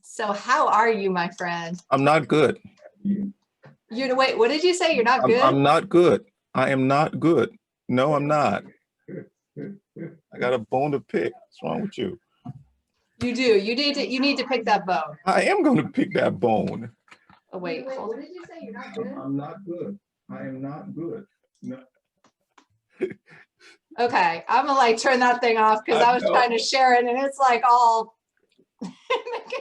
So how are you, my friend? I'm not good. Wait, what did you say? You're not good? I'm not good. I am not good. No, I'm not. I got a bone to pick. What's wrong with you? You do. You need to pick that bone. I am going to pick that bone. Oh, wait. What did you say? You're not good? I'm not good. I am not good. No. Okay, I'm gonna like turn that thing off because I was trying to share it and it's like all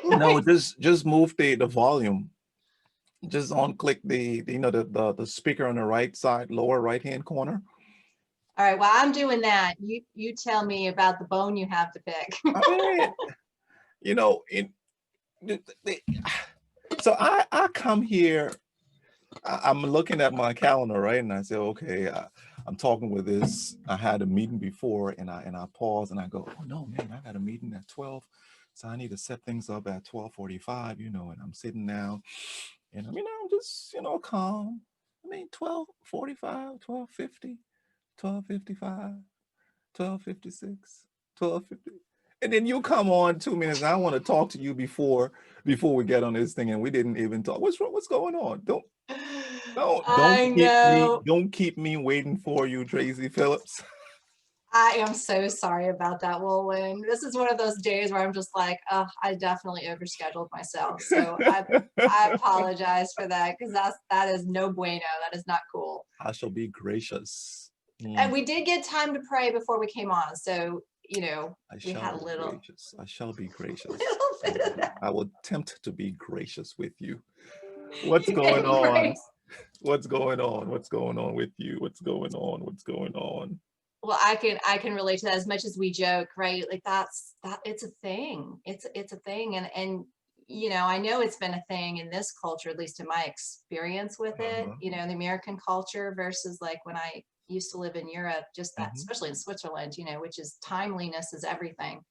no, just move the volume. Just on click the the speaker on the right side, lower right hand corner. All right, while I'm doing that, you tell me about the bone you have to pick. I mean, you know, so I come here, I'm looking at my calendar, right? And I say, okay, I'm talking with this. I had a meeting before, and I pause and I go, oh no, man, I got a meeting at 12. So I need to set things up at 12:45, and I'm sitting down and I'm just, calm. I mean, 12:45, 12:50, 12:55, 12:56, 12:50. And then you come on 2 minutes. I want to talk to you before we get on this thing, and we didn't even talk. What's wrong? What's going on? Don't keep me waiting for you, Traci Phillips. I am so sorry about that, Wulwyn. This is one of those days where I'm just like, oh, I definitely overscheduled myself. So I apologize for that because that is no bueno. That is not cool. I shall be gracious. And we did get time to pray before we came on. So, we had a little. Gracious. I shall be gracious. Little bit of that. I will attempt to be gracious with you. What's going on? What's going on? What's going on with you? What's going on? What's going on? Well, I can relate to that as much as we joke, right? Like it's a thing. It's a thing. And I know it's been a thing in this culture, at least in my experience with it, the American culture versus like when I used to live in Europe, just that, especially in Switzerland, which is timeliness is everything,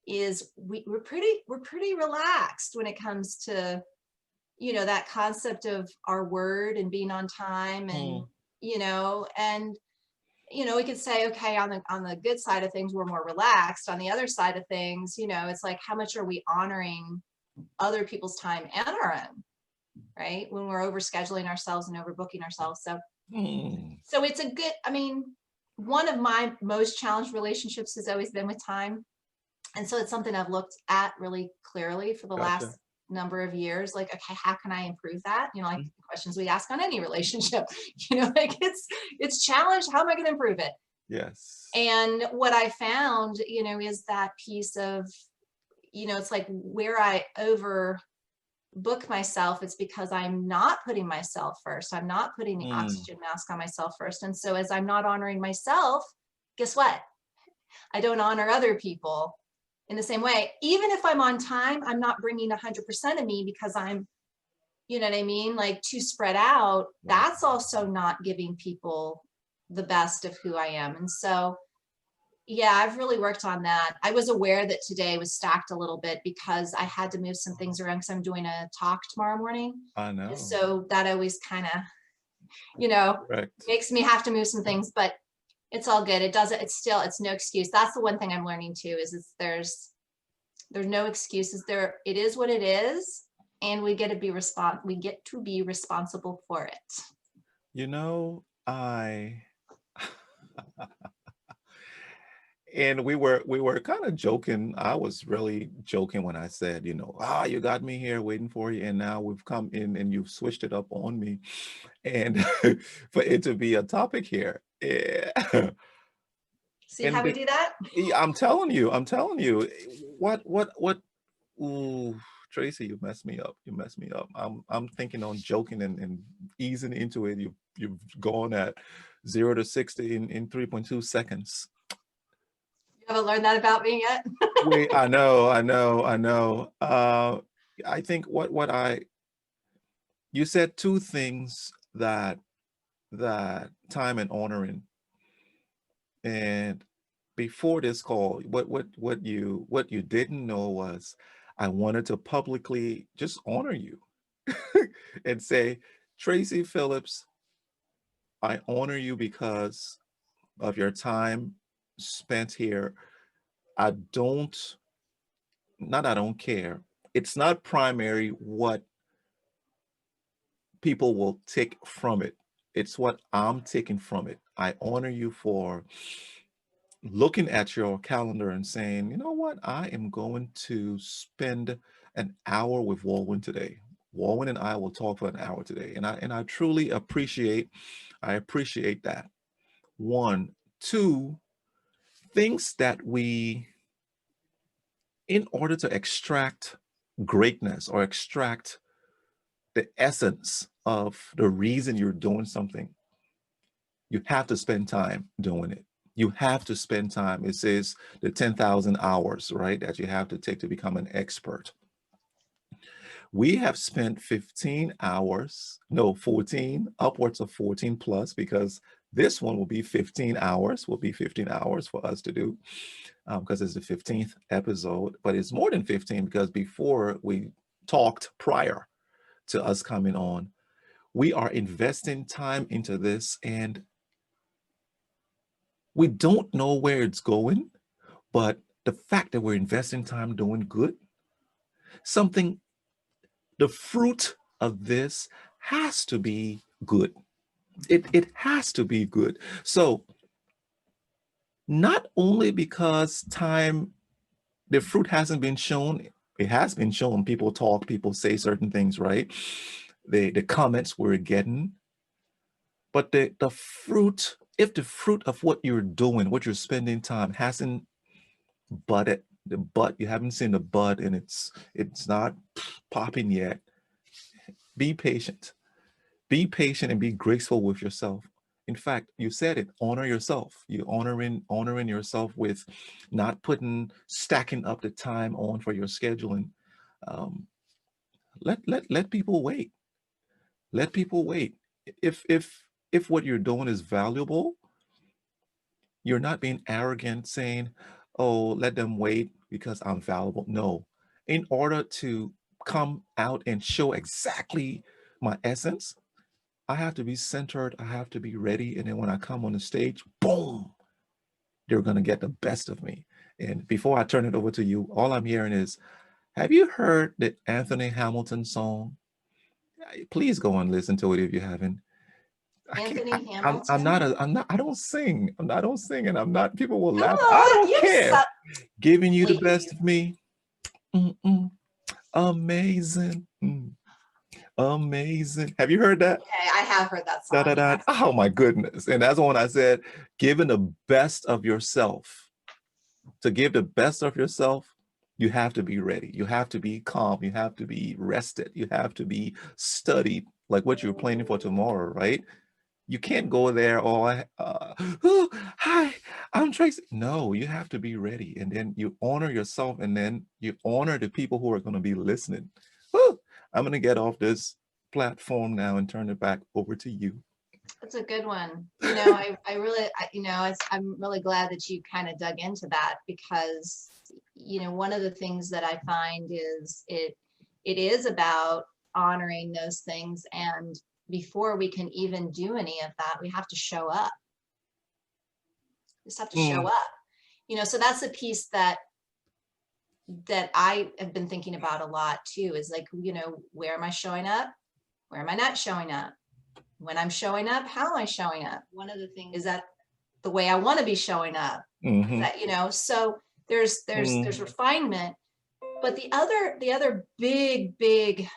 is we're pretty relaxed when it comes to, that concept of our word and being on time and, and we could say, okay, on the good side of things, we're more relaxed. On the other side of things, it's like, how much are we honoring other people's time and our own, right? When we're overscheduling ourselves and overbooking ourselves. So, so it's a good, one of my most challenged relationships has always been with time. And so it's something I've looked at really clearly for the last number of years, like, okay, how can I improve that? Like the questions we ask on any relationship, like it's challenged. How am I going to improve it? Yes. And what I found, is that piece of, it's like where I overbook myself, it's because I'm not putting myself first. I'm not putting the oxygen mask on myself first. And so as I'm not honoring myself, guess what? I don't honor other people in the same way. Even if I'm on time, I'm not bringing 100% of me because I'm, like too spread out. That's also not giving people the best of who I am. And so, yeah, I've really worked on that. I was aware that today was stacked a little bit because I had to move some things around because I'm doing a talk tomorrow morning. I know. So that always kind of, makes me have to move some things, but it's all good. It's no excuse. That's the one thing I'm learning too, is there's no excuses there. It is what it is. And we get to be responsible for it. And we were kind of joking. I was really joking when I said, you got me here waiting for you. And now we've come in and you've switched it up on me. And for it to be a topic here. Yeah. See how we do that? I'm telling you. What? Ooh, Traci, you messed me up. I'm thinking on joking and easing into it. You've gone at 0 to 60 in 3.2 seconds. You haven't learned that about me yet? Wait, I know. I think you said two things that time and honoring. And before this call, what you didn't know was I wanted to publicly just honor you and say, Traci Phillips, I honor you because of your time spent here, I don't, not I don't care. It's not primary what people will take from it. It's what I'm taking from it. I honor you for looking at your calendar and saying, you know what, I am going to spend an hour with Wulwyn today. Wulwyn and I will talk for an hour today. And I truly appreciate, I appreciate that. One, two, things that we, in order to extract greatness or extract the essence of the reason you're doing something, you have to spend time doing it. You have to spend time. It says the 10,000 hours, right, that you have to take to become an expert. We have spent 15 hours, no, 14, upwards of 14 plus, because this one will be 15 hours, will be 15 hours for us to do, because it's the 15th episode, but it's more than 15 because before we talked prior to us coming on, we are investing time into this and we don't know where it's going, but the fact that we're investing time doing good, something, the fruit of this has to be good. It has to be good. So not only because time, the fruit hasn't been shown, it has been shown. People talk, people say certain things, right? The comments we're getting, but the fruit, if the fruit of what you're doing, what you're spending time hasn't budded, the bud, you haven't seen the bud and it's not popping yet, be patient. Be patient and be graceful with yourself. In fact, you said it, honor yourself. You honoring yourself with not stacking up the time on for your scheduling. Um, let people wait. Let people wait. If what you're doing is valuable, you're not being arrogant saying, oh, let them wait because I'm valuable. No, in order to come out and show exactly my essence, I have to be centered. I have to be ready. And then when I come on the stage, boom, they're going to get the best of me. And before I turn it over to you, all I'm hearing is, have you heard the Anthony Hamilton song? Please go and listen to it if you haven't. I can't, Anthony I'm not, Hamilton. I don't sing. I don't sing and I'm not, people will Come laugh. I on, don't care. Giving you the you best of me. Mm-mm. Amazing. Amazing. Have you heard that? Okay, I have heard that Da, song. da, da. Yes. Oh my goodness. And that's the one I said, giving the best of yourself. To give the best of yourself, you have to be ready. You have to be calm. You have to be rested. You have to be studied, like what you're planning for tomorrow, right? You can't go there, oh, hi, I'm Tracy. No, you have to be ready. And then you honor yourself and then you honor the people who are going to be listening. Whew, I'm going to get off this platform now and turn it back over to you. That's a good one. You know, I really, I'm really glad that you kind of dug into that because, you know, one of the things that I find is it is about honoring those things. And before we can even do any of that, we have to show up. We just have to show up, you know, so that's a piece that I have been thinking about a lot too, is like, you know, where am I showing up? Where am I not showing up? When I'm showing up, how am I showing up? One of the things is that the way I want to be showing up, that, you know, so there's refinement, but the other big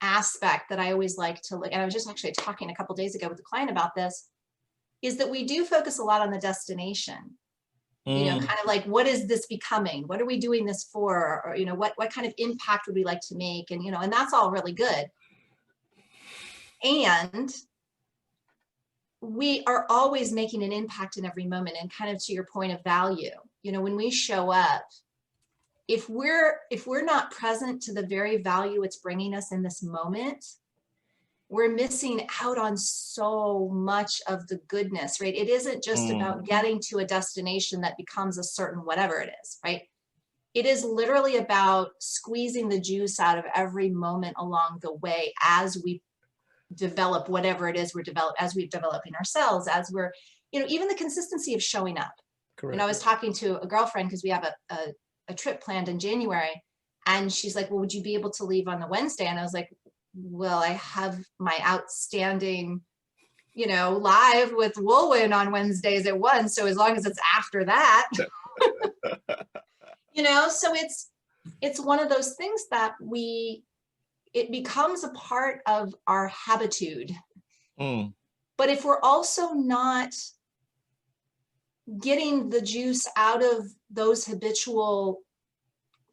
aspect that I always like to look, and I was just actually talking a couple days ago with a client about this, is that we do focus a lot on the destination. You know, kind of like, what is this becoming? What are we doing this for? Or, you know, what kind of impact would we like to make? And, you know, and that's all really good. And we are always making an impact in every moment. And kind of to your point of value, you know, when we show up, if we're not present to the very value it's bringing us in this moment, we're missing out on so much of the goodness, right? It isn't just about getting to a destination that becomes a certain whatever it is, right? It is literally about squeezing the juice out of every moment along the way as we develop whatever it is we're developing ourselves, as we're, you know, even the consistency of showing up. And I Correct. was talking to a girlfriend because we have a trip planned in January, and she's like, well, would you be able to leave on the Wednesday? And I was like, well, I have my outstanding, live with Wulwyn on Wednesdays at 1. So as long as it's after that, so it's one of those things that it becomes a part of our habitude. Mm. But if we're also not getting the juice out of those habitual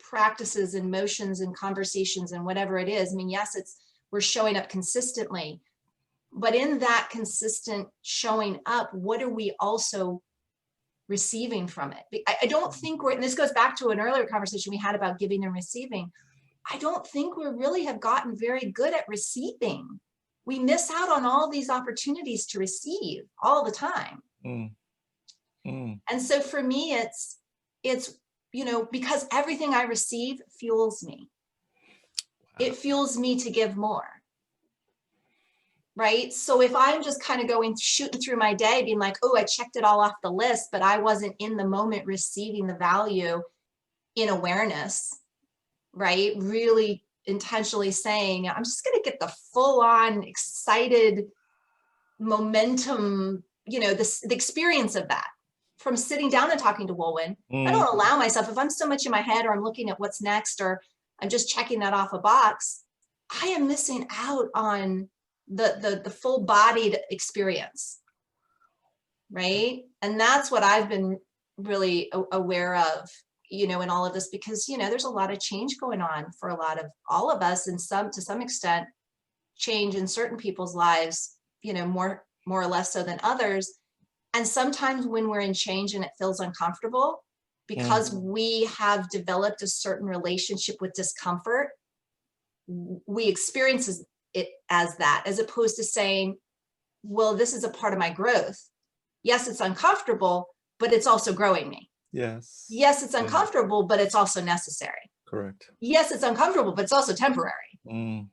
practices and motions and conversations and whatever it is, I mean, yes, we're showing up consistently, but in that consistent showing up, what are we also receiving from it? I don't think and this goes back to an earlier conversation we had about giving and receiving. I don't think we really have gotten very good at receiving. We miss out on all these opportunities to receive all the time. Mm. Mm. And so for me, it's because everything I receive fuels me. Wow. It fuels me to give more. Right? So if I'm just kind of shooting through my day, being like, oh, I checked it all off the list, but I wasn't in the moment receiving the value in awareness, right? Really intentionally saying, I'm just going to get the full on excited momentum, the experience of that from sitting down and talking to Wulwyn. I don't allow myself, if I'm so much in my head or I'm looking at what's next, or I'm just checking that off a box, I am missing out on the full bodied experience, right? And that's what I've been really aware of, in all of this, because, there's a lot of change going on for all of us, and to some extent, change in certain people's lives, more or less so than others. And sometimes when we're in change and it feels uncomfortable, because we have developed a certain relationship with discomfort, we experience it as that, as opposed to saying, well, this is a part of my growth. Yes, it's uncomfortable, but it's also growing me. Yes. Yes, it's uncomfortable, but it's also necessary. Correct. Yes, it's uncomfortable, but it's also temporary.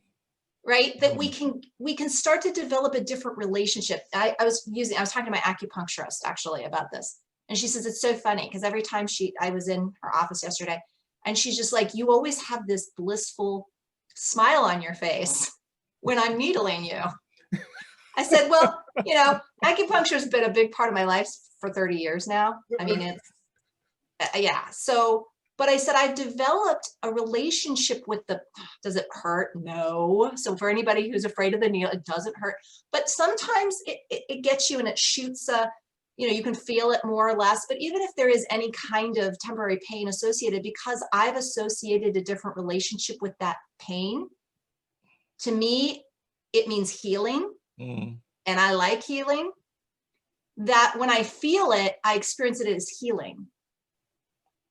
Right? That we can start to develop a different relationship. I was talking to my acupuncturist actually about this. And she says, it's so funny because every time I was in her office yesterday, and she's just like, you always have this blissful smile on your face when I'm needling you. I said, well, acupuncture has been a big part of my life for 30 years now. I mean, it's, yeah. So, but I said, I've developed a relationship with does it hurt? No. So for anybody who's afraid of the needle, it doesn't hurt. But sometimes it gets you and it shoots you can feel it more or less. But even if there is any kind of temporary pain associated, because I've associated a different relationship with that pain, to me, it means healing. And I like healing. That when I feel it, I experience it as healing.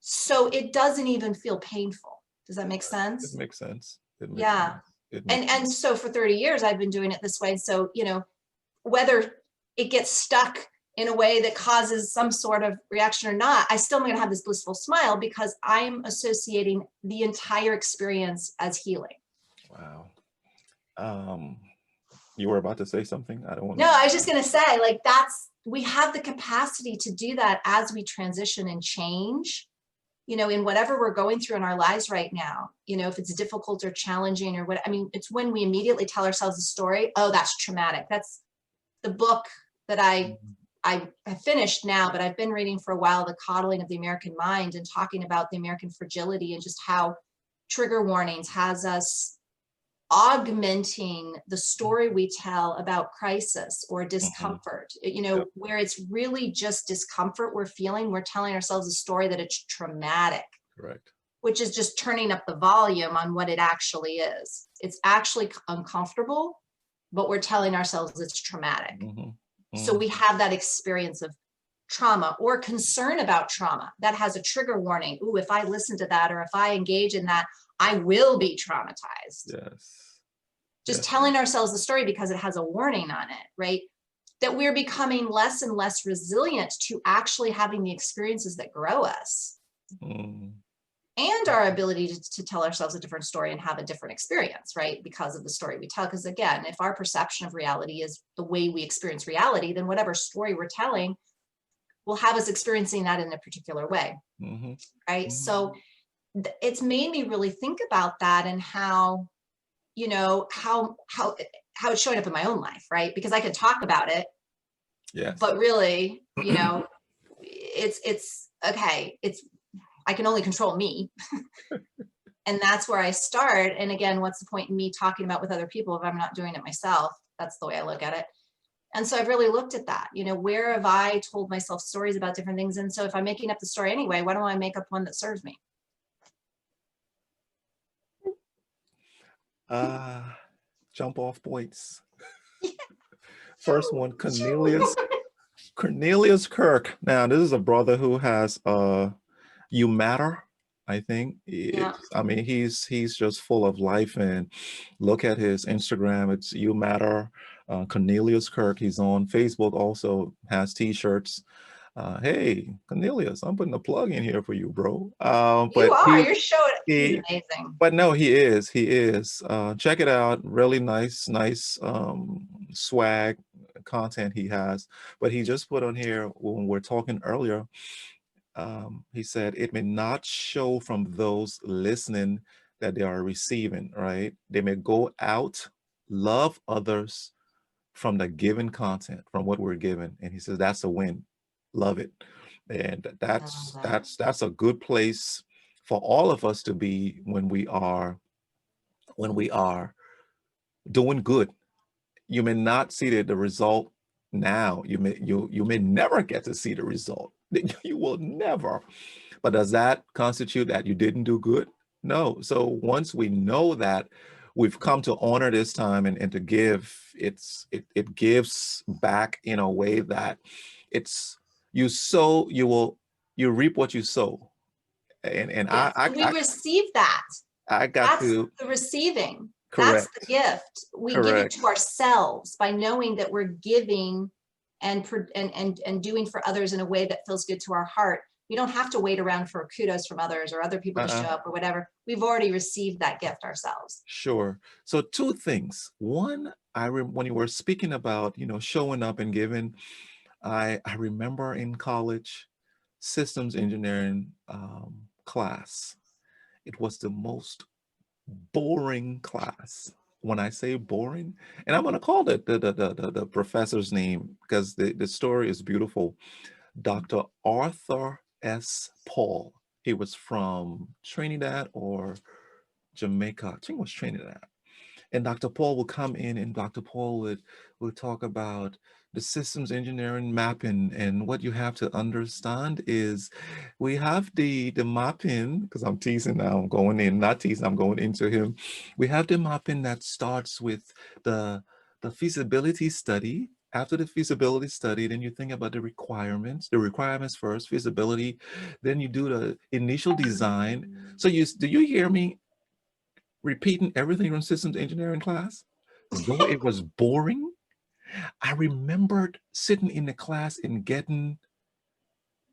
So it doesn't even feel painful. Does that make sense? It makes sense. Yeah. And so for 30 years, I've been doing it this way. So, whether it gets stuck in a way that causes some sort of reaction or not, I still am going to have this blissful smile because I'm associating the entire experience as healing. Wow. You were about to say something? I don't want No, I was just going to say, like, we have the capacity to do that as we transition and change, in whatever we're going through in our lives right now, if it's difficult or challenging or what, I mean, it's when we immediately tell ourselves a story. Oh, that's traumatic. That's the book that I have finished now, but I've been reading for a while, The Coddling of the American Mind, and talking about the American fragility and just how trigger warnings has us augmenting the story we tell about crisis or discomfort, where it's really just discomfort we're feeling. We're telling ourselves a story that it's traumatic. Correct. Which is just turning up the volume on what it actually is. It's actually uncomfortable, but we're telling ourselves it's traumatic. So we have that experience of trauma or concern about trauma that has a trigger warning. Ooh, if I listen to that or if I engage in that, I will be traumatized. Yes. Just telling ourselves the story because it has a warning on it, right? That we're becoming less and less resilient to actually having the experiences that grow us. And our ability to tell ourselves a different story and have a different experience, right? Because of the story we tell. Because again, if our perception of reality is the way we experience reality, then whatever story we're telling will have us experiencing that in a particular way, right? Mm-hmm. So it's made me really think about that, and how, you know, how it's showing up in my own life, right? Because I can talk about it, Yes. but really, you know, it's okay. I can only control me. And that's where I start. And again, what's the point in me talking about with other people if I'm not doing it myself? That's the way I look at it. And so I've really looked at that, you know, where have I told myself stories about different things? And so if I'm making up the story anyway, why don't I make up one that serves me? Jump off points. Yeah. First one, Cornelius Kirk. Now, this is a brother who has You Matter, I think. Yeah. I mean, he's just full of life, and look at his Instagram. It's You Matter. Cornelius Kirk. He's on Facebook. Also has T-shirts. Hey, Cornelius, I'm putting a plug in here for you, bro. You But are, you're showing, he's he, amazing. but no, he is. He is. Check it out. Really nice swag content he has. But he just put on here when we're talking earlier. He said it may not show from those listening that they are receiving. Right? They may go out, love others from the given content, from what we're given, and he says that's a win. Love it. And I love that's that. that's that's a good place for all of us to be when we are doing good. You may not see the result now. You may never get to see the result. You will never. But does that constitute that you didn't do good? No. So once we know that we've come to honor this time and to give, it gives back in a way that it's you sow, you reap what you sow. And Yes. I We receive that. I got That's to the receiving. That's the correct. gift. We give it Correct. to ourselves by knowing that we're giving and doing for others in a way that feels good to our heart. We don't have to wait around for kudos from others or other people to show up or whatever. We've already received that gift ourselves. Sure. So two things. One, when you were speaking about, showing up and giving, I remember in college, systems engineering class. It was the most boring class. When I say boring, and I'm going to call the professor's name because the story is beautiful. Dr. Arthur S. Paul. He was from Trinidad or Jamaica. I think it was Trinidad. And Dr. Paul will come in, and Dr. Paul would talk about the systems engineering mapping. And what you have to understand is we have the mapping, because I'm teasing now, I'm going in, not teasing, I'm going into him. We have the mapping that starts with the feasibility study. After the feasibility study, then you think about the requirements first, feasibility, then you do the initial design. So do you hear me repeating everything from systems engineering class? Though it was boring, I remembered sitting in the class and getting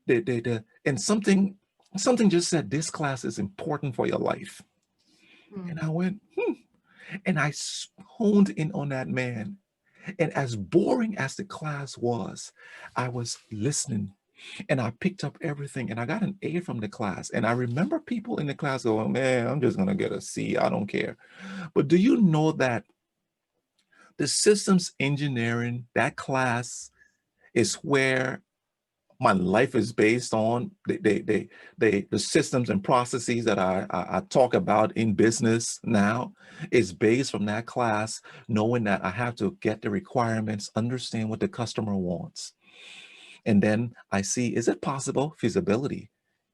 and something just said, this class is important for your life. And I went, and I honed in on that man. And as boring as the class was, I was listening and I picked up everything and I got an A from the class. And I remember people in the class going, man, I'm just going to get a C. I don't care. But do you know that the systems engineering, that class is where my life is based on the systems and processes that I talk about in business now is based from that class, knowing that I have to get the requirements, understand what the customer wants. And then I see, is it possible? Feasibility.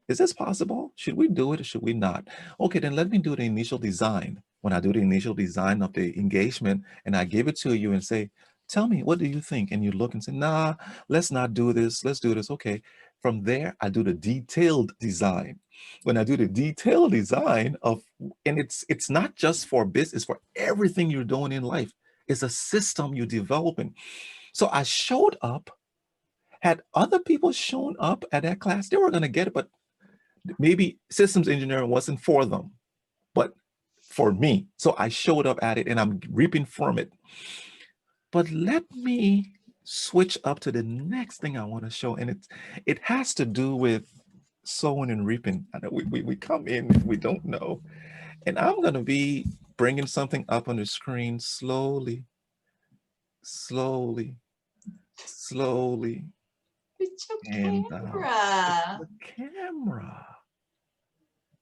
Is this possible? Should we do it or should we not? Okay, then let me do the initial design. When I do the initial design of the engagement and I give it to you and say, tell me, what do you think? And you look and say, nah, let's not do this. Let's do this. Okay. From there, I do the detailed design. When I do the detailed design and it's not just for business, for everything you're doing in life. It's a system you're developing. So I showed up. Had other people shown up at that class, they were going to get it, but maybe systems engineering wasn't for them, but for me. So I showed up at it and I'm reaping from it. But let me switch up to the next thing I want to show, and it has to do with sowing and reaping. I know we come in, we don't know, and I'm gonna be bringing something up on the screen slowly, slowly, slowly, It's your and camera. the camera.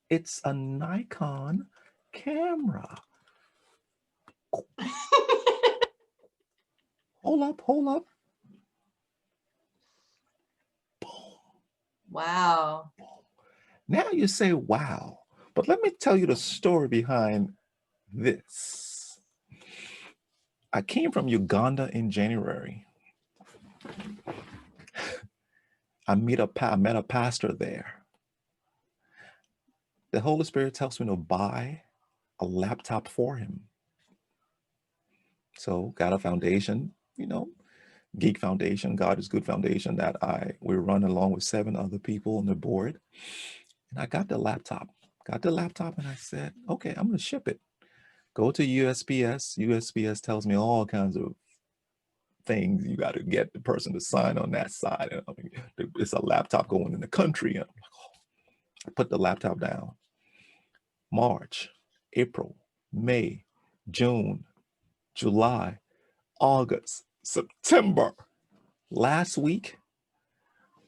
It's a Nikon camera. Hold up, hold up. Boom. Wow. Now you say, wow, but let me tell you the story behind this. I came from Uganda in January. I met a pastor there. The Holy Spirit tells me to buy a laptop for him. So got a foundation, Geek Foundation, God is Good Foundation that we run along with 7 other people on the board. And I got the laptop. And I said, okay, I'm gonna ship it. Go to USPS. USPS tells me all kinds of things. You got to get the person to sign on that side. And I mean, it's a laptop going in the country. And I'm like, oh. I put the laptop down. March, April, May, June, July, August, September. Last week,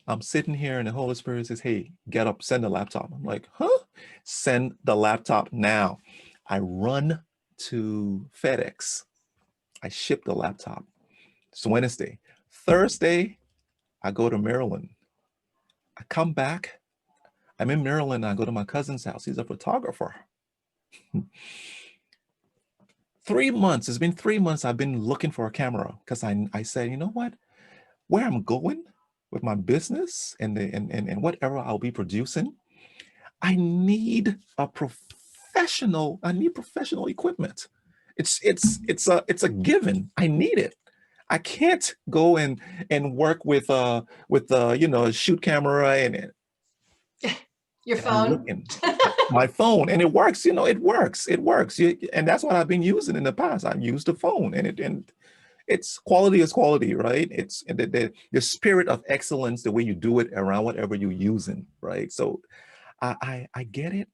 I'm sitting here and the Holy Spirit says, hey, get up, send the laptop. I'm like, huh? Send the laptop now. I run to FedEx. I ship the laptop. It's Wednesday. Thursday, I go to Maryland. I come back. I'm in Maryland. I go to my cousin's house. He's a photographer. 3 months. It's been 3 months. I've been looking for a camera because I said, you know what? Where I'm going with my business and whatever I'll be producing, I need professional equipment. It's a given. I need it. I can't go and work with a shoot camera and Your and I'm phone. looking my phone and it works. It works. And that's what I've been using in the past. I've used the phone and it's quality is quality, right? It's the spirit of excellence, the way you do it around whatever you're using, right? So I get it.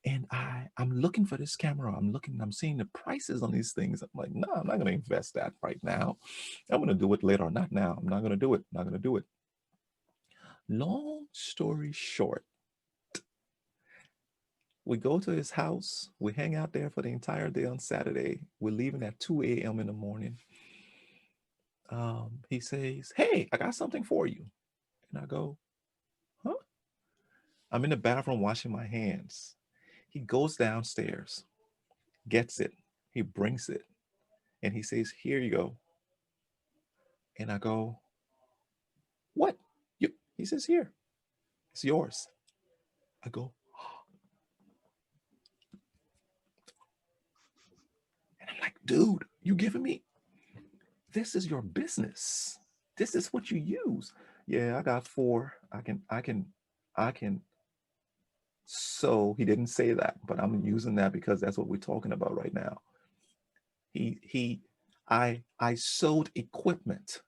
And I'm looking for this camera. I'm seeing the prices on these things. I'm like, no, I'm not going to invest that right now. I'm going to do it later. Not now. I'm not going to do it. Not going to do it. Long story short, we go to his house. We hang out there for the entire day on Saturday. We're leaving at 2 a.m. in the morning. He says, hey, I got something for you. And I go, huh? I'm in the bathroom washing my hands. He goes downstairs, gets it. He brings it. And he says, here you go. And I go, what? He says, here, it's yours. I go, and I'm like, dude, you giving me, this is your business. This is what you use. Yeah, I got 4. I can. So he didn't say that, but I'm using that because that's what we're talking about right now. I sold equipment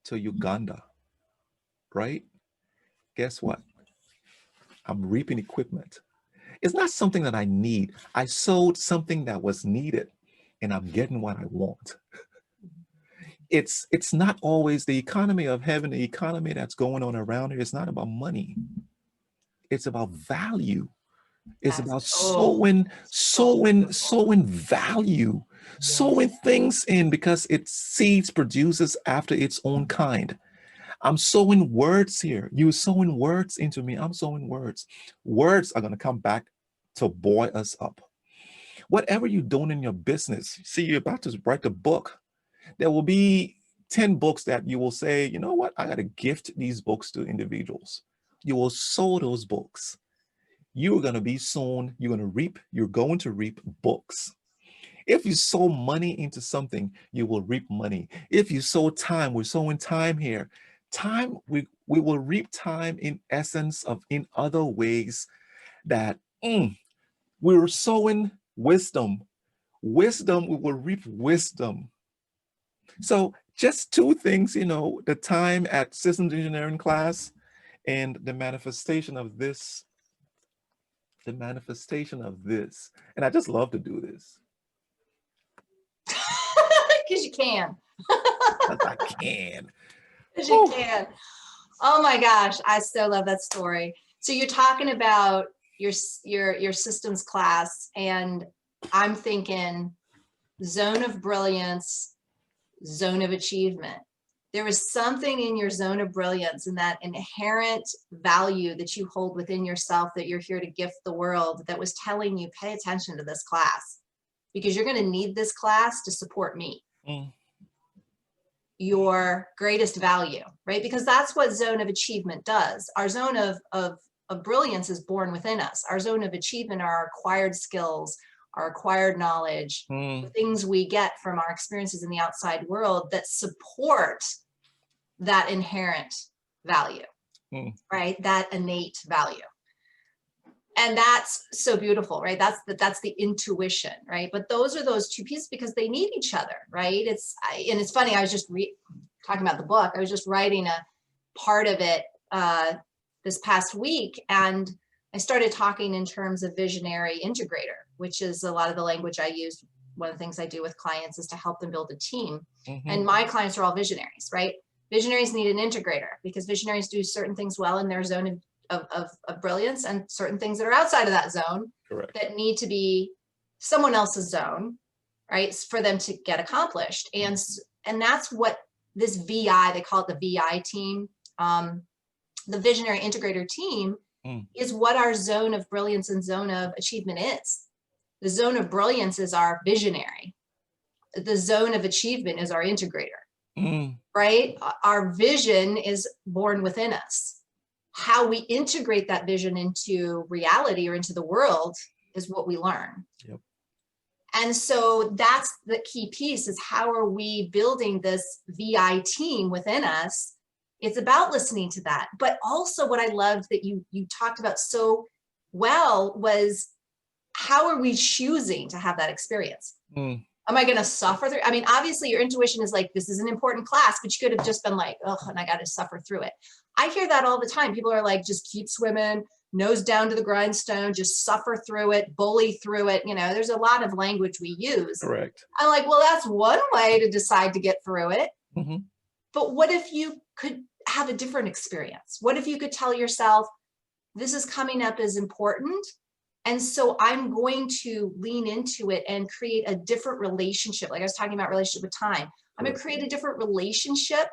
to Uganda, right? Guess what? I'm reaping equipment. It's not something that I need. I sold something that was needed and I'm getting what I want. It's not always the economy of heaven, the economy that's going on around here. It's not about money. It's about value. It's about sowing value, sowing things in because its seeds produces after its own kind. I'm sowing words here. You're sowing words into me. I'm sowing words. Words are going to come back to buoy us up. Whatever you're doing in your business, see, you're about to write a book. There will be 10 books that you will say, you know what? I got to gift these books to individuals. You will sow those books. You're going to be sown. You're going to reap books. If you sow money into something, you will reap money. If you sow time, we're sowing time here. Time, we will reap time in essence of in other ways that we're sowing wisdom. Wisdom, we will reap wisdom. So just two things, you know, the time at systems engineering class and the manifestation of this, and I just love to do this. Because you can. Because I can. Because you can. Oh my gosh, I so love that story. So you're talking about your systems class, and I'm thinking zone of brilliance, zone of achievement. There was something in your zone of brilliance and that inherent value that you hold within yourself that you're here to gift the world that was telling you, pay attention to this class because you're going to need this class to support me. Your greatest value, right? Because that's what zone of achievement does. Our zone of brilliance is born within us. Our zone of achievement are our acquired skills, our acquired knowledge, the things we get from our experiences in the outside world that support that inherent value, right? That innate value. And that's so beautiful, right? That's the intuition, right? But those are those two pieces because they need each other, right? And it's funny, I was just talking about the book. I was just writing a part of it this past week, and I started talking in terms of visionary integrator, which is a lot of the language I use. One of the things I do with clients is to help them build a team. And my clients are all visionaries, right? Visionaries need an integrator because visionaries do certain things well in their zone of brilliance and certain things that are outside of that zone. Correct. That need to be someone else's zone, right? For them to get accomplished. And that's what this VI, they call it the VI team, the visionary integrator team is what our zone of brilliance and zone of achievement is. The zone of brilliance is our visionary. The zone of achievement is our integrator, right? Our vision is born within us. How we integrate that vision into reality or into the world is what we learn. Yep. And so that's the key piece is how are we building this VI team within us? It's about listening to that. But also what I loved that you talked about so well was how are we choosing to have that experience? Am I going to suffer through? I mean, obviously your intuition is like, this is an important class, but you could have just been like, oh, and I got to suffer through it. I hear that all the time. People are like, just keep swimming, nose down to the grindstone, just suffer through it, bully through it. You know, there's a lot of language we use. Correct. I'm like, well, that's one way to decide to get through it. But what if you could have a different experience? What if you could tell yourself, this is coming up as important. And so I'm going to lean into it and create a different relationship. Like I was talking about relationship with time. I'm going to create a different relationship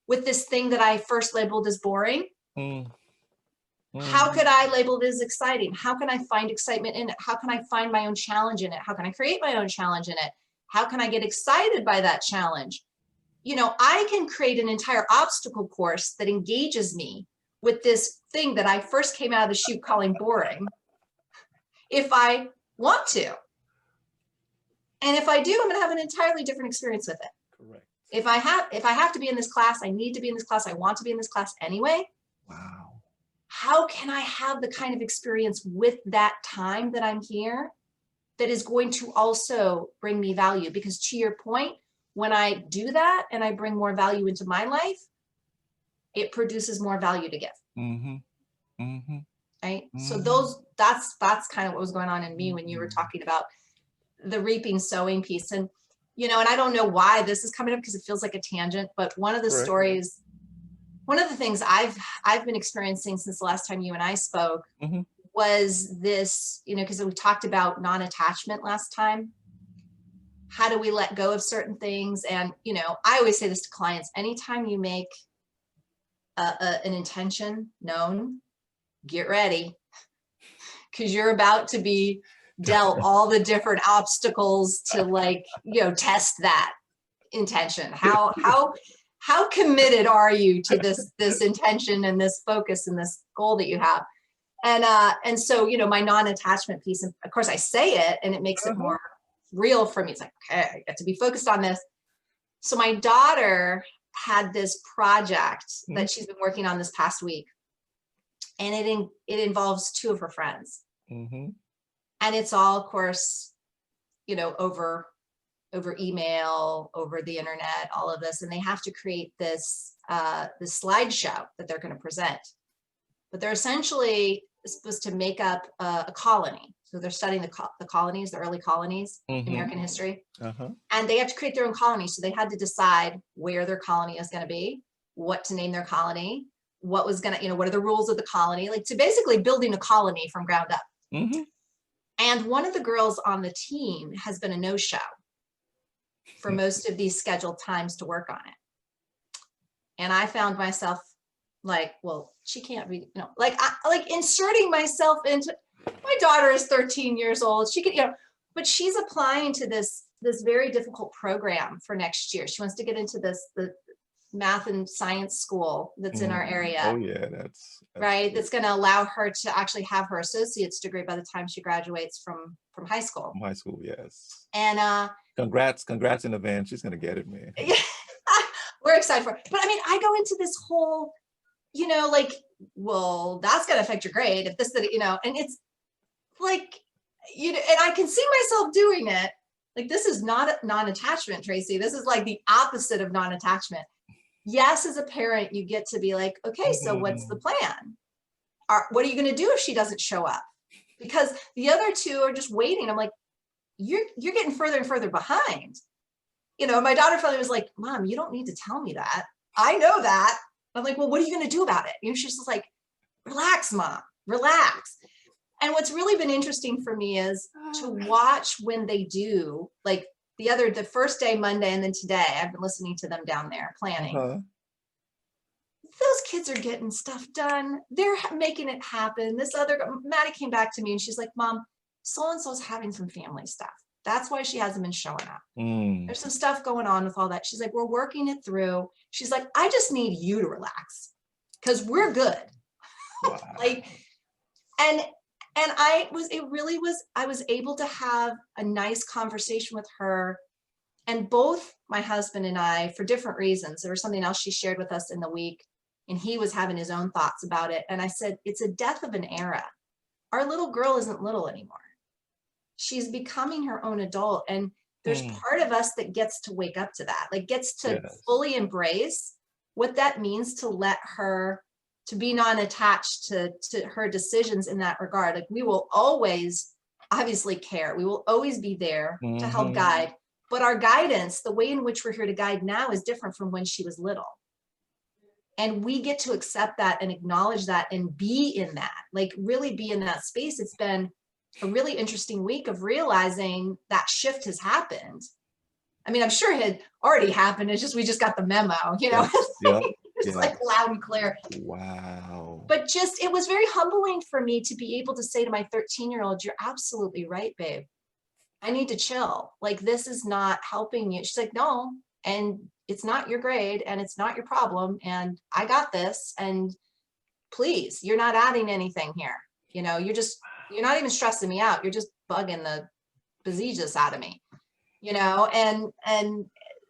with this thing that I first labeled as boring. How could I label it as exciting? How can I find excitement in it? How can I find my own challenge in it? How can I create my own challenge in it? How can I get excited by that challenge? You know, I can create an entire obstacle course that engages me with this thing that I first came out of the chute calling boring, if I want to. And if I do, I'm going to have an entirely different experience with it. Correct. If I have to be in this class, I need to be in this class, I want to be in this class anyway. Wow. How can I have the kind of experience with that time that I'm here that is going to also bring me value? Because to your point, when I do that and I bring more value into my life, it produces more value to give. Right? So that's kind of what was going on in me when you were talking about the reaping, sowing piece. And, you know, and I don't know why this is coming up because it feels like a tangent, but one of the stories, one of the things I've been experiencing since the last time you and I spoke was this, you know, because we talked about non-attachment last time. How do we let go of certain things? And, you know, I always say this to clients, anytime you make an intention known, get ready, because you're about to be dealt all the different obstacles to, like, you know, test that intention. How committed are you to this intention and this focus and this goal that you have? And so, you know, my non-attachment piece, and of course I say it and it makes it more real for me. It's like, okay, I get to be focused on this. So my daughter had this project that she's been working on this past week. And it involves two of her friends. And it's all, of course, you know, over over email, over the internet, all of this, and they have to create this this slideshow that they're going to present. But they're essentially supposed to make up a colony. So they're studying the colonies, the early colonies, American history. And they have to create their own colony. So they had to decide where their colony is going to be, what to name their colony, what was going to, you know, what are the rules of the colony, like to basically building a colony from ground up. And one of the girls on the team has been a no-show for most of these scheduled times to work on it. And I found myself like, well, she can't read, you know, like inserting myself into, my daughter is 13 years old. She could, you know, but she's applying to this very difficult program for next year. She wants to get into the math and science school that's in our area. Oh yeah, that's right. That's going to allow her to actually have her associate's degree by the time she graduates from high school. From high school, yes. And congrats in advance. She's gonna get it, man. Yeah, we're excited for it. But I mean, I go into this whole, you know, like, well, that's going to affect your grade if this, you know, and it's like, you know, and I can see myself doing it. Like, this is not non-attachment, Tracy. This is like the opposite of non-attachment. Yes, as a parent, you get to be like, okay, so what's the plan? What are you going to do if she doesn't show up? Because the other two are just waiting. I'm like, you're getting further and further behind. You know, my daughter finally was like, Mom, you don't need to tell me that. I know that. I'm like, well, what are you going to do about it? You know, she's just like, relax, Mom, relax. And what's really been interesting for me is to watch when they do, like the first day, Monday, and then today, I've been listening to them down there planning. Those kids are getting stuff done. They're making it happen. This other, Maddie came back to me and she's like, Mom, so-and-so's having some family stuff. That's why she hasn't been showing up. There's some stuff going on with all that. She's like, we're working it through. She's like, I just need you to relax because we're good. Wow. Like, and I was able to have a nice conversation with her. And both my husband and I, for different reasons, there was something else she shared with us in the week, and he was having his own thoughts about it. And I said, it's a death of an era. Our little girl isn't little anymore. She's becoming her own adult. And there's part of us that gets to wake up to that, like gets to fully embrace what that means to let her, to be non-attached to her decisions in that regard. Like, we will always obviously care. We will always be there to help guide. But our guidance, the way in which we're here to guide now, is different from when she was little. And we get to accept that and acknowledge that and be in that, like really be in that space. It's been a really interesting week of realizing that shift has happened. I mean, I'm sure it had already happened. It's just, we just got the memo, you know, it's like loud and clear. Wow. But just, it was very humbling for me to be able to say to my 13-year-old, you're absolutely right, babe. I need to chill. Like, this is not helping you. She's like, no, and it's not your grade and it's not your problem. And I got this. And please, you're not adding anything here. You know, you're not even stressing me out. You're just bugging the bejesus out of me, you know? And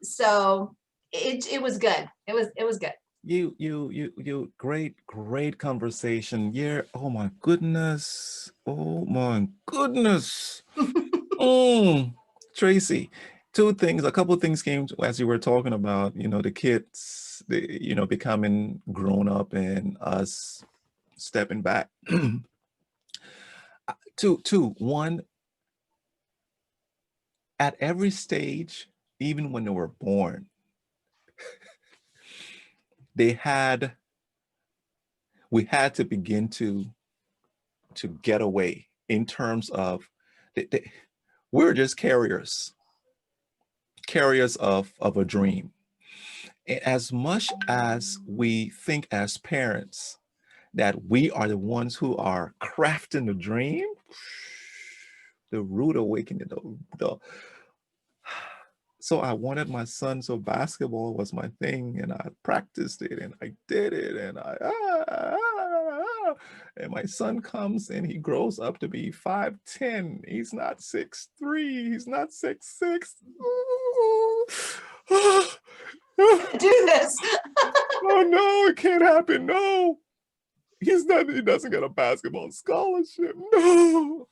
so it was good. It was good. You great conversation. Yeah. Oh my goodness. Oh my goodness. Tracy, a couple of things came as you were talking about, you know, the kids, you know, becoming grown up and us stepping back. One, at every stage, even when they were born, we had to begin to get away in terms of we're just carriers of a dream. And as much as we think as parents that we are the ones who are crafting the dream, the rude awakening, so I wanted my son, so basketball was my thing, and I practiced it and I did it, and and my son comes and he grows up to be 5'10". He's not 6'3", he's not 6'6". Do this. Oh no, it can't happen. No, he doesn't get a basketball scholarship. No.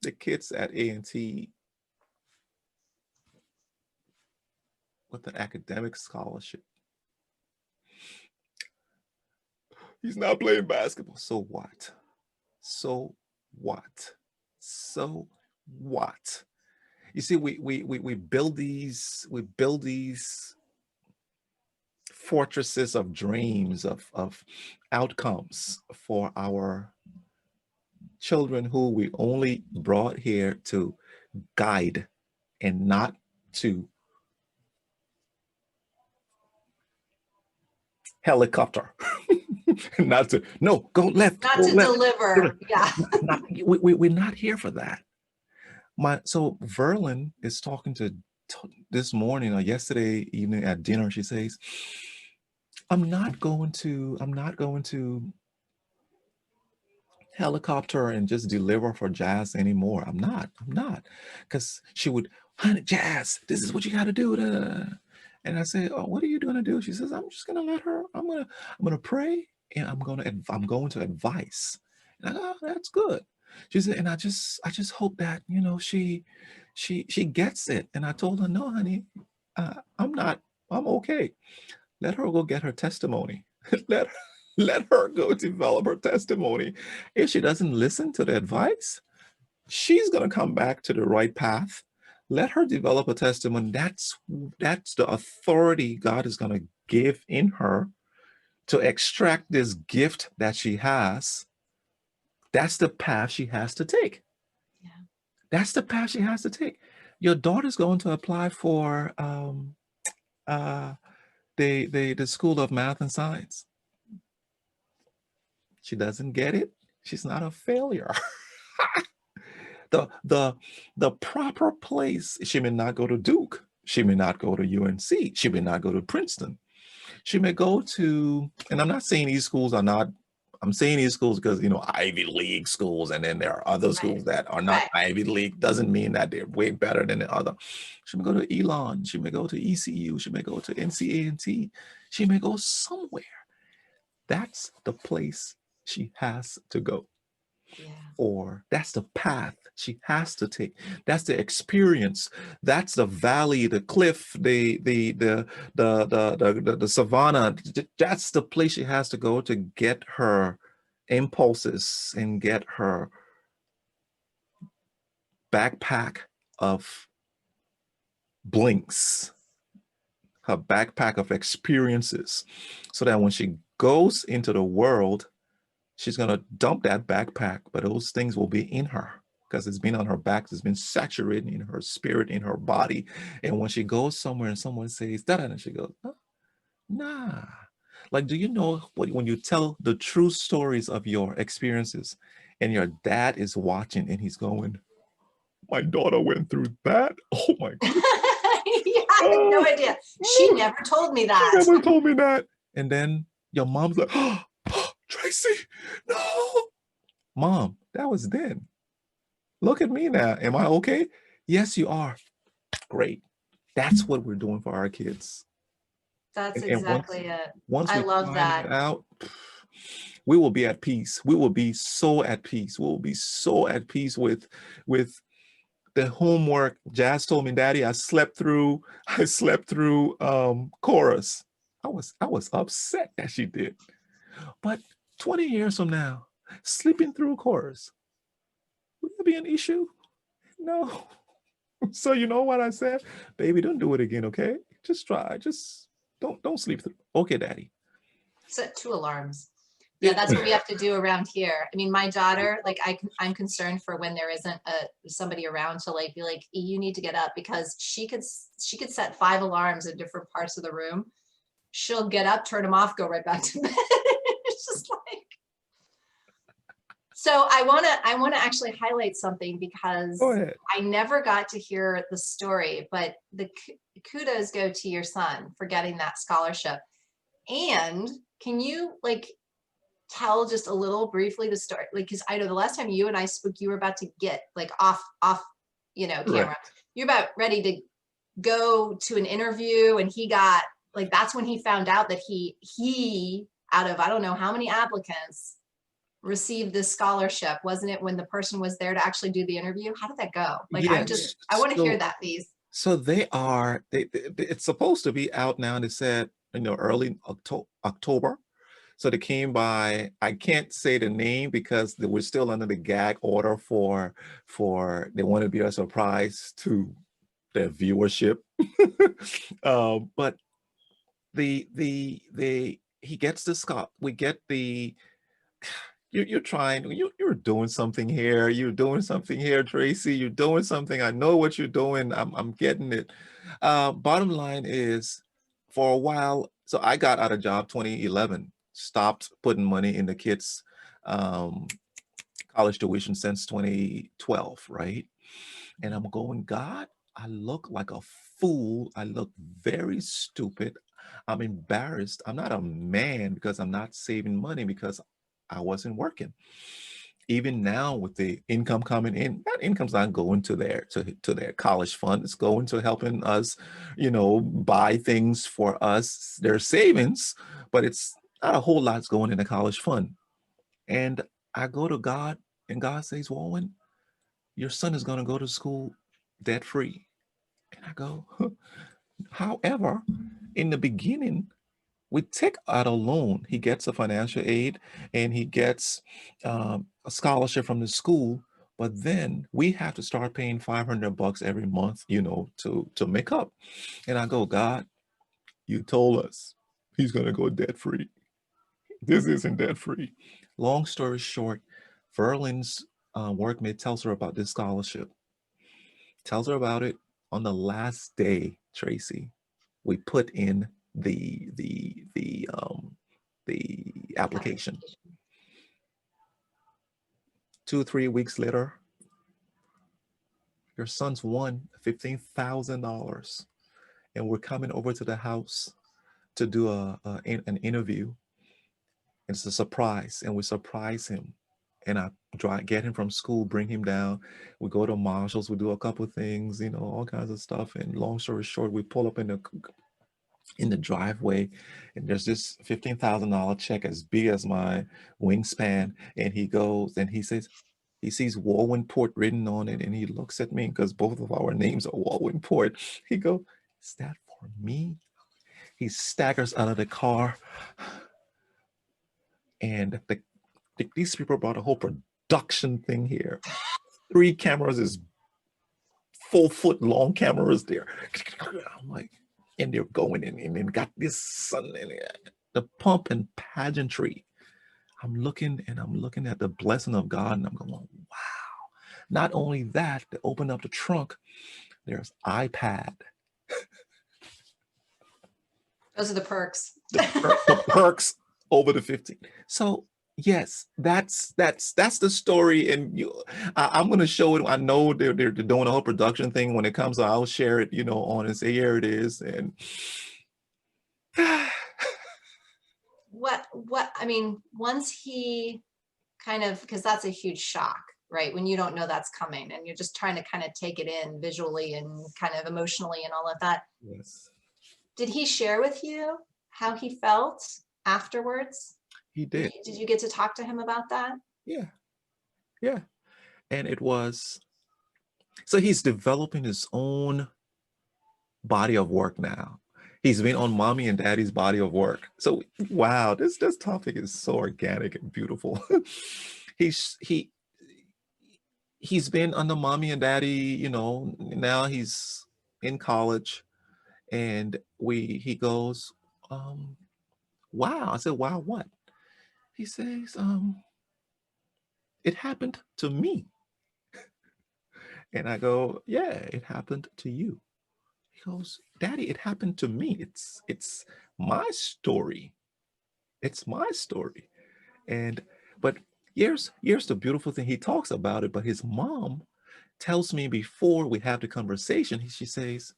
the kids at A&T with an academic scholarship. He's not playing basketball. So what? So what? So what? You see, we build these fortresses of dreams of outcomes for our children who we only brought here to guide and not to helicopter. Not to, no, go left, Not go to left. deliver. Yeah. We're not here for that. So Verlin is talking to this morning or yesterday evening at dinner. She says, I'm not going to helicopter and just deliver for Jazz anymore. I'm not. Because she would, honey, Jazz, this is what you got to do. Da, da, da. And I say, oh, what are you going to do? She says, I'm just going to let her, I'm going to pray and I'm going to advise. And I go, oh, that's good. She said, and I just hope that, you know, she gets it. And I told her, no, honey, I'm okay. Let her go get her testimony. let her go develop her testimony. If she doesn't listen to the advice, she's going to come back to the right path. Let her develop a testimony. That's the authority God is going to give in her to extract this gift that she has. That's the path she has to take. Yeah. That's the path she has to take. Your daughter's going to apply for the School of Math and Science. She doesn't get it. She's not a failure. The proper place. She may not go to Duke. She may not go to UNC. She may not go to Princeton. She may go to, and I'm not saying these schools are not, I'm saying these schools because, you know, Ivy League schools, and then there are other schools that are not Ivy League. Doesn't mean that they're way better than the other. She may go to Elon. She may go to ECU. She may go to NCA&T. She may go somewhere. That's the place she has to go. Yeah. Or that's the path she has to take. That's the experience. That's the valley, the cliff, the savannah. That's the place she has to go to get her impulses and get her backpack of blinks, her backpack of experiences, so that when she goes into the world, she's going to dump that backpack, but those things will be in her because it's been on her back. It's been saturated in her spirit, in her body. And when she goes somewhere and someone says, da, and she goes, oh, nah. Like, do you know when you tell the true stories of your experiences and your dad is watching and he's going, my daughter went through that? Oh my God. Yeah, I had no idea. She never told me that. She never told me that. And then your mom's like, oh, Tracy, no. Mom, that was then. Look at me now. Am I okay? Yes, you are. Great. That's what we're doing for our kids. That's And exactly it. once I we love find that. that out, we will be at peace. We will be so at peace. We will be so at peace with the homework. Jazz told me, Daddy, I slept through chorus. I was upset that she did. But 20 years from now, sleeping through chorus, would that be an issue? No. So you know what I said? Baby, don't do it again, okay? Just try. Just don't sleep through. Okay, Daddy. Set 2 alarms. Yeah, that's what we have to do around here. I mean, my daughter, like I'm concerned for when there isn't somebody around to like be like, you need to get up, because she could set 5 alarms in different parts of the room. She'll get up, turn them off, go right back to bed. It's just like, so I want to actually highlight something, because I never got to hear the story, but the kudos go to your son for getting that scholarship. And can you like tell just a little briefly the story? Like, because I know the last time you and I spoke, you were about to get like off, you know, camera. Right. You're about ready to go to an interview, and he got like, that's when he found out that he out of I don't know how many applicants receive this scholarship? Wasn't it when the person was there to actually do the interview? How did that go? Like, Yes. I want to hear So, that, please. so it's supposed to be out now. They said, early October. So they came by, I can't say the name because they were still under the gag order they wanted to be a surprise to their viewership. But he gets the Scott, we get the, you're doing something here. You're doing something here, Traci. You're doing something. I know what you're doing. I'm getting it. Bottom line is, for a while, so I got out of job 2011, stopped putting money in the kids' college tuition since 2012, right? And I'm going, God, I look like a fool. I look very stupid. I'm embarrassed. I'm not a man because I'm not saving money because I wasn't working. Even now with the income coming in, that income's not going to their college fund. It's going to helping us, buy things for us, their savings, but it's not a whole lot's going in the college fund. And I go to God and God says, Wulwyn, your son is going to go to school debt free. And I go, however, in the beginning, we take out a loan. He gets a financial aid and he gets a scholarship from the school. But then we have to start paying $500 every month, to make up. And I go, God, you told us he's going to go debt free. This isn't debt free. Long story short, Verlin's workmate tells her about this scholarship, tells her about it on the last day, Traci. We put in the application. 2 or 3 weeks later, your son's won $15,000, and we're coming over to the house to do an interview. It's a surprise, and we surprise him. And I get him from school, bring him down. We go to Marshall's, we do a couple of things, all kinds of stuff. And long story short, we pull up in the driveway, and there's this $15,000 check as big as my wingspan. And he goes and he says, he sees Wulwyn Porte written on it, and he looks at me because both of our names are Wulwyn Porte. He goes, is that for me? He staggers out of the car, and these people brought a whole production thing here. 3 cameras, is 4-foot long cameras there. I'm like, and they're going in and got this sun in it. The pomp and pageantry. I'm looking at the blessing of God, and I'm going, wow. Not only that, to open up the trunk, there's iPad. Those are the perks. The perks over the 15. So yes, that's the story. And I'm going to show it. I know they're doing a whole production thing. When it comes, I'll share it, on and say, here it is. And what I mean, once he kind of, because that's a huge shock, right? When you don't know that's coming and you're just trying to kind of take it in visually and kind of emotionally and all of that. Yes. Did he share with you how he felt afterwards? He did. Did you get to talk to him about that? Yeah. Yeah. And it was, so he's developing his own body of work now. He's been on mommy and daddy's body of work. So wow, this topic is so organic and beautiful. he's been under mommy and daddy, now he's in college, and he goes, wow. I said, wow, what? He says, it happened to me. And I go, yeah, it happened to you. He goes, Daddy, it happened to me. It's my story. It's my story. But here's the beautiful thing. He talks about it, but his mom tells me before we have the conversation, she says,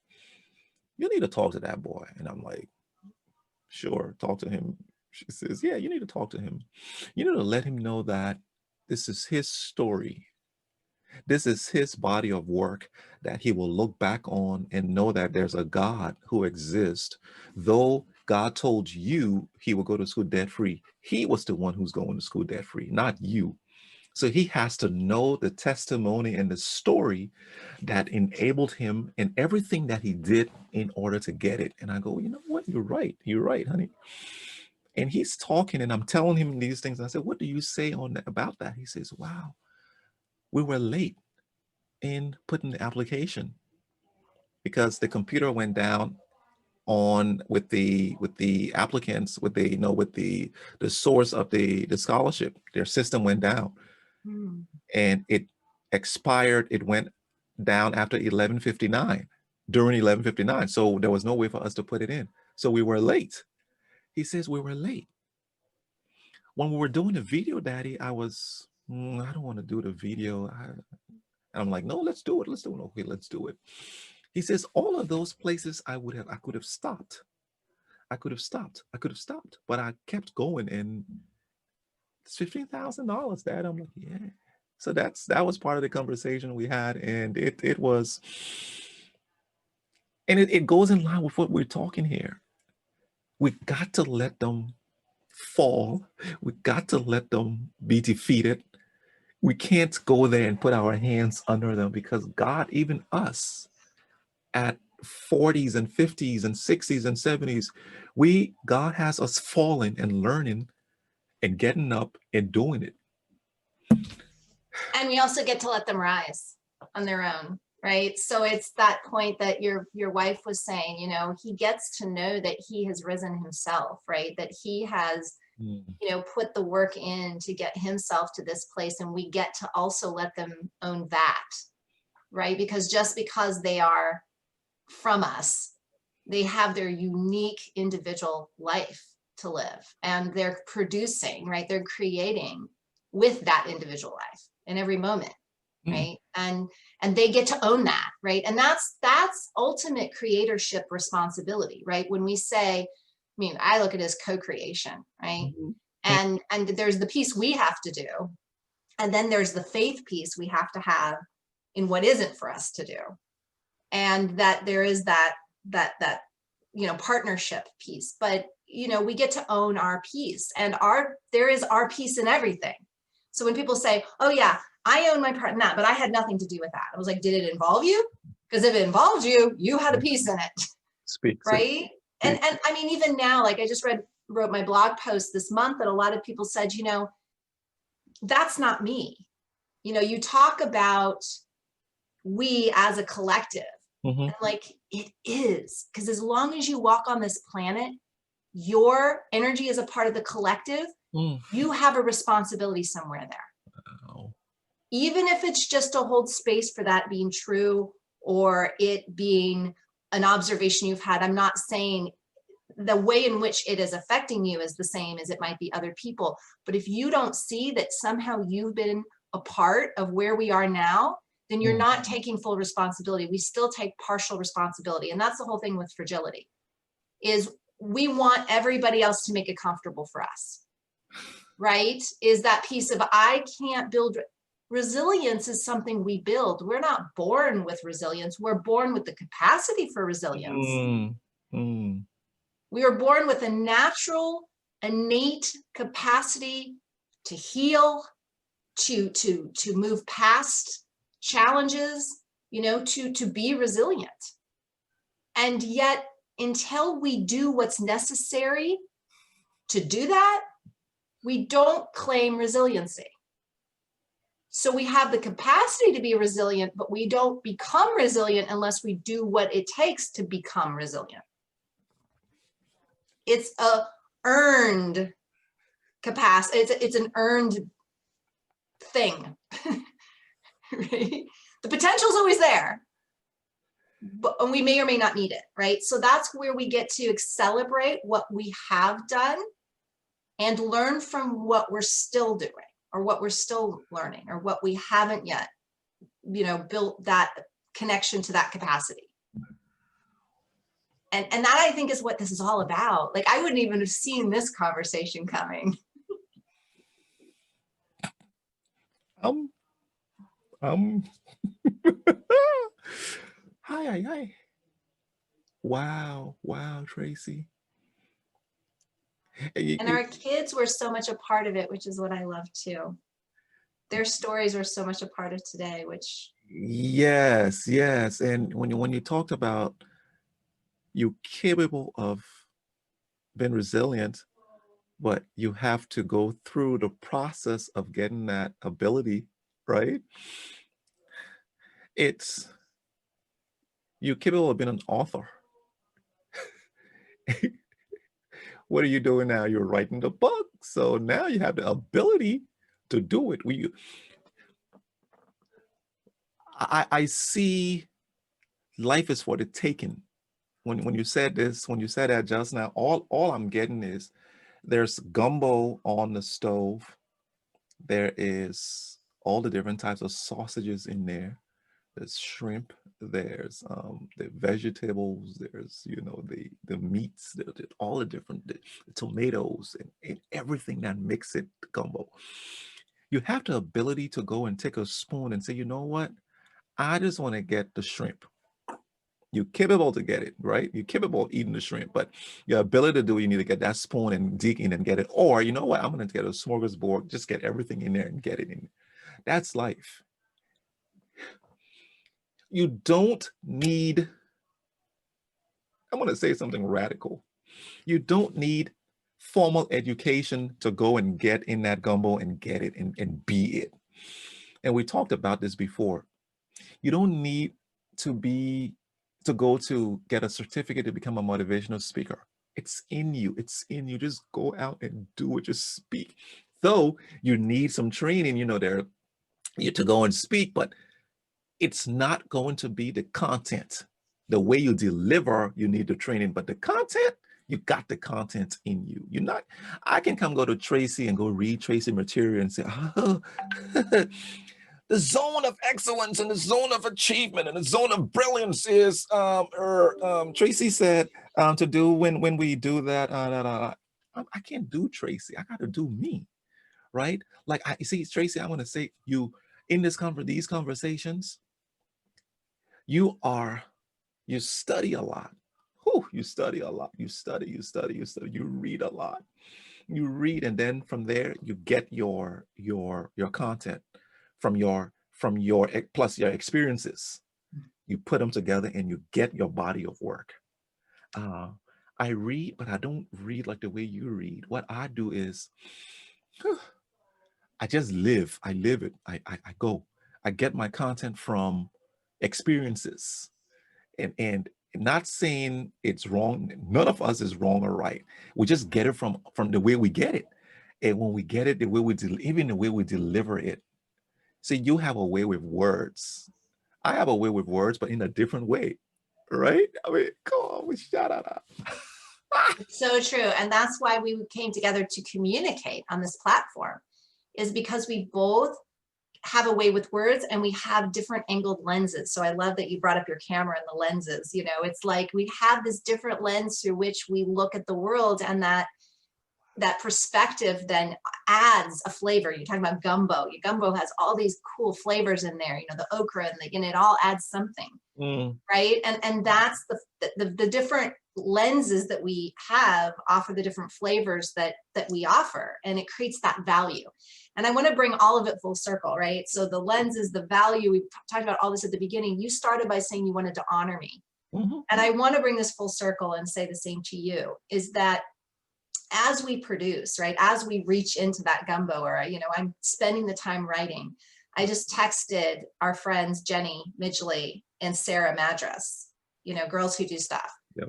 you need to talk to that boy. And I'm like, sure, talk to him. She says, yeah, you need to talk to him. You need to let him know that this is his story. This is his body of work that he will look back on and know that there's a God who exists. Though God told you he will go to school debt free. He was the one who's going to school debt free, not you. So he has to know the testimony and the story that enabled him in everything that he did in order to get it. And I go, you know what? You're right. You're right, honey. And he's talking and I'm telling him these things. I said, what do you say on that, about that? He says, wow, we were late in putting the application because the computer went down on with the applicants, with the, you know, with the source of the scholarship. Their system went down. Mm. And it expired. It went down after 11:59, during 11:59. So there was no way for us to put it in. So we were late. He says we were late. When we were doing the video, Daddy, I was, I don't want to do the video. I'm like, no, let's do it. Let's do it. Okay, let's do it. He says, all of those places I could have stopped. I could have stopped, but I kept going, and it's $15,000, Dad. I'm like, yeah. So that was part of the conversation we had, and it was, and it goes in line with what we're talking here. We got to let them fall. We got to let them be defeated. We can't go there and put our hands under them, because God, even us at 40s and 50s and 60s and 70s, God has us falling and learning and getting up and doing it. And we also get to let them rise on their own, right? So it's that point that your wife was saying, you know, he gets to know that he has risen himself, right? That he has, you know, put the work in to get himself to this place, and we get to also let them own that, right? Because just because they are from us, they have their unique individual life to live, and they're producing, right? They're creating with that individual life in every moment, right? And they get to own that, right? And that's ultimate creatorship responsibility, right? When we say, I mean, I look at it as co-creation, right? And there's the piece we have to do, and then there's the faith piece we have to have in what isn't for us to do, and that there is that you know, partnership piece. But you know, we get to own our piece, and there is our piece in everything. So when people say, oh yeah, I own my part in that, but I had nothing to do with that, I was like, did it involve you? Because if it involved you, you had a piece in it. Speak. Right. And I mean, even now, like I just wrote my blog post this month that a lot of people said, you know, that's not me. You know, you talk about we as a collective, and like, it is, because as long as you walk on this planet, your energy is a part of the collective. You have a responsibility somewhere there. Even if it's just to hold space for that being true, or it being an observation you've had. I'm not saying the way in which it is affecting you is the same as it might be other people. But if you don't see that somehow you've been a part of where we are now, then you're not taking full responsibility. We still take partial responsibility. And that's the whole thing with fragility, is we want everybody else to make it comfortable for us, right? Is that piece of, I can't build. Resilience is something we build. We're not born with resilience. We're born with the capacity for resilience. We are born with a natural, innate capacity to heal, to move past challenges, you know, to be resilient. And yet, until we do what's necessary to do that, we don't claim resiliency. So we have the capacity to be resilient, but we don't become resilient unless we do what it takes to become resilient. It's a earned capacity. It's an earned thing, right? The potential is always there, but we may or may not need it, right? So that's where we get to celebrate what we have done and learn from what we're still doing, or what we're still learning, or what we haven't yet, you know, built that connection to that capacity. And that, I think, is what this is all about. Like, I wouldn't even have seen this conversation coming. Hi. Wow, Traci. And our kids were so much a part of it, which is what I love too. Their stories were so much a part of today, which. Yes, yes. And when you talked about you capable of being resilient, but you have to go through the process of getting that ability, right? It's you're capable of being an author. What are you doing now? You're writing the book. So now you have the ability to do it. I see life is for the taking. When you said this, when you said that just now, all I'm getting is there's gumbo on the stove. There is all the different types of sausages in there. There's shrimp. There's the vegetables. There's the meats. All the different the tomatoes and everything that makes it gumbo. You have the ability to go and take a spoon and say, you know what? I just want to get the shrimp. You're capable to get it, right? You're capable of eating the shrimp, but your ability to do it, you need to get that spoon and dig in and get it. Or you know what? I'm going to get a smorgasbord, just get everything in there and get it in. That's life. You don't need, I'm going to say something radical. You don't need formal education to go and get in that gumbo and get it and be it. And we talked about this before. You don't need to go to get a certificate to become a motivational speaker. It's in you. It's in you. Just go out and do it. Just speak. Though you need some training, there to go and speak, but it's not going to be the content. The way you deliver, you need the training, but the content, you got the content in you. You're not, I can come go to Traci and go read Traci material and say, oh, the zone of excellence and the zone of achievement and the zone of brilliance is, Traci said to do when we do that. I can't do Traci. I got to do me, right? Like I see, Traci, I want to say you in these conversations, you study a lot. Whew, you study a lot. You study. You read a lot. You read, and then from there you get your content from your plus your experiences. You put them together and you get your body of work. I read, but I don't read like the way you read. What I do is I just live. I live it. I go. I get my content from experiences. And not saying it's wrong. None of us is wrong or right. We just get it from the way we get it. And when we get it, the way we even the way we deliver it. See, you have a way with words. I have a way with words, but in a different way, right? I mean, come on, we shout out. It's so true. And that's why we came together to communicate on this platform, is because we both have a way with words and we have different angled lenses. So I love that you brought up your camera and the lenses. It's like we have this different lens through which we look at the world, and that perspective then adds a flavor. You're talking about gumbo. Your gumbo has all these cool flavors in there, the okra and it all adds something, right? And that's the different lenses that we have offer the different flavors that we offer, and it creates that value. And I want to bring all of it full circle, right? So the lenses, the value, we talked about all this at the beginning. You started by saying you wanted to honor me. And I want to bring this full circle and say the same to you, is that as we produce, right, as we reach into that gumbo, or, I'm spending the time writing. I just texted our friends, Jenny Midgley and Sarah Madras, Girls Who Do Stuff. Yep.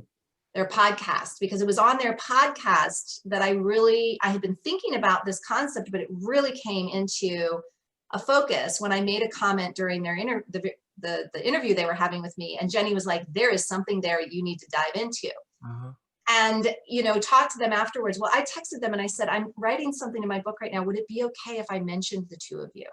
Their podcast, because it was on their podcast that I had been thinking about this concept, but it really came into a focus when I made a comment during their the interview they were having with me. And Jenny was like, there is something there you need to dive into. And, talk to them afterwards. Well, I texted them and I said, I'm writing something in my book right now. Would it be okay if I mentioned the two of you?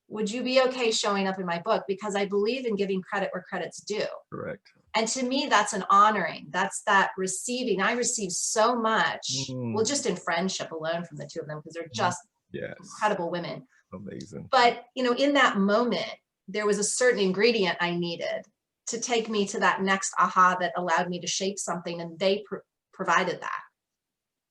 Would you be okay showing up in my book? Because I believe in giving credit where credit's due. Correct. And to me, that's an honoring. That's that receiving. I receive so much, well, just in friendship alone from the two of them, because they're just incredible women. Amazing. But, in that moment, there was a certain ingredient I needed to take me to that next aha that allowed me to shape something. And they provided that.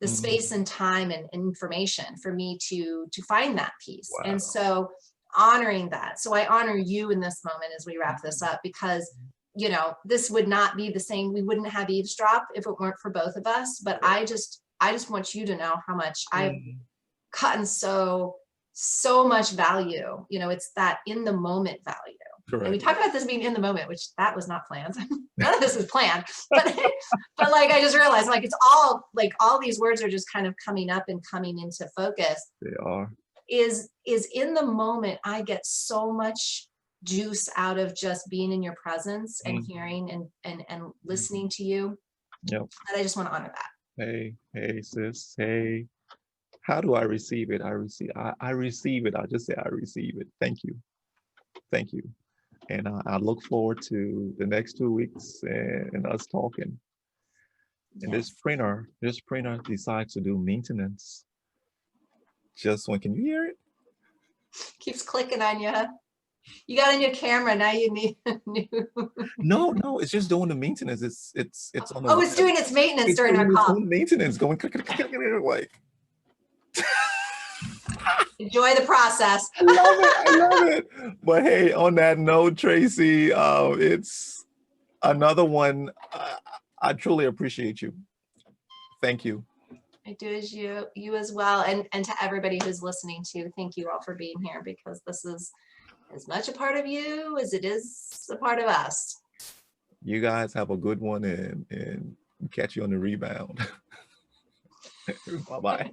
the space and time and information for me to find that peace. Wow. And so honoring that. So I honor you in this moment as we wrap this up, because, you know, this would not be the same. We wouldn't have Eavesdrop if it weren't for both of us. But I just want you to know how much I've gotten so much value. You know, it's that in the moment value. Correct. And we talk about this being in the moment, which that was not planned. None of this was planned, but like, I just realized, like, it's all like, all these words are just kind of coming up and coming into focus. They are. Is in the moment, I get so much juice out of just being in your presence and hearing and listening to you. Yep. And I just want to honor that. Hey, sis. Hey, how do I receive it? I receive it. I'll just say I receive it. Thank you. Thank you. And I look forward to the next 2 weeks and us talking. And Yes. this printer decides to do maintenance. Just when, can you hear it? Keeps clicking on you. You got a new camera, now you need a new. No, it's just doing the maintenance. It's on the. Oh, it's doing its maintenance during our call. Maintenance going click, click, click, click, like. Enjoy the process. I love it. But hey, on that note, Traci, it's another one. I truly appreciate you. Thank you. I do as you as well. And to everybody who's listening to, thank you all for being here, because this is as much a part of you as it is a part of us. You guys have a good one, and catch you on the rebound. Bye-bye.